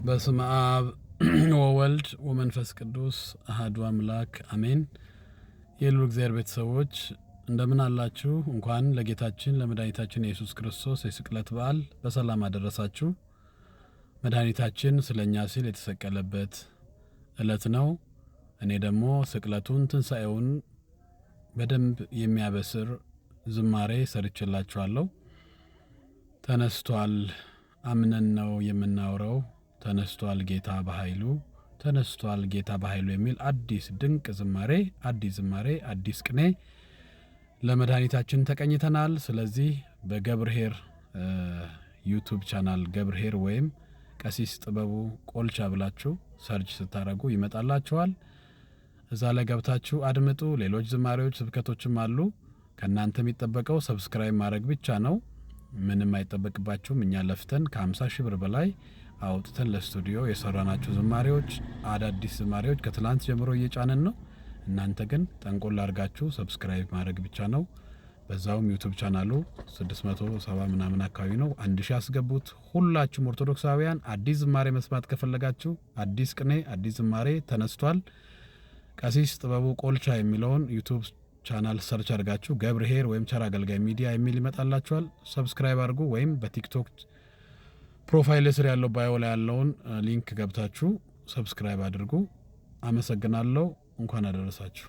በስመ አብ ወወልድ ወመንፈስ ቅዱስ አሐዱ አምላክ አሜን። የልዑል እግዚአብሔር ቤተሰቦች እንደምን አላችሁ? እንኳን ለጌታችን ለመድኃኒታችን ኢየሱስ ክርስቶስ የስቅለት በዓል በሰላም አደረሳችሁ። መድኃኒታችን ስለኛ ሲል የተሰቀለበት ዕለት ነው። እኔ ደግሞ ስቅለቱን ትንሣኤውን በደንብ የሚያበስር ዝማሬ ሰርችላችኋለሁ። ተነስቷል አምነን ነው የምናወራው። ተነስቷል ጌታ በኃይሉ፣ ተነስቷል ጌታ በኃይሉ የሚል አዲስ ድንቅ ዝማሬ፣ አዲስ ቅኔ ለመድኃኒታችን ተቀኝተናል። ስለዚህ በገብርኄር ዩቱብ ቻናል ገብርኄር ወይም ቀሲስ ጥበቡ ቆልቻ ብላችሁ ሰርች ስታደርጉ ይመጣላችኋል። እዛ ላይ ገብታችሁ አድምጡ። ሌሎች ዝማሬዎች ስብከቶችም አሉ። ከእናንተ የሚጠበቀው ሰብስክራይብ ማድረግ ብቻ ነው። ምንም አይጠበቅባችሁም። እኛ ለፍተን ከ50 ሺህ ብር በላይ አውጥተን ለስቱዲዮ የሰራናቸው ዝማሬዎች፣ አዳዲስ ዝማሬዎች ከትላንት ጀምሮ እየጫነን ነው። እናንተ ግን ጠንቆላ አድርጋችሁ ሰብስክራይብ ማድረግ ብቻ ነው። በዛውም ዩቱብ ቻናሉ 670 ምናምን አካባቢ ነው። 1000 አስገቡት። ሁላችሁም ኦርቶዶክሳውያን አዲስ ዝማሬ መስማት ከፈለጋችሁ አዲስ ቅኔ፣ አዲስ ዝማሬ ተነስቷል። ቀሲስ ጥበቡ ቆልቻ የሚለውን ዩቱብ ቻናል ሰርች አድርጋችሁ ገብርኄር ወይም ቸር አገልጋይ ሚዲያ የሚል ይመጣላችኋል። ሰብስክራይብ አድርጉ። ወይም በቲክቶክ ፕሮፋይል ስር ያለው ባዮ ላይ ያለውን ሊንክ ገብታችሁ ሰብስክራይብ አድርጉ። አመሰግናለሁ። እንኳን አደረሳችሁ።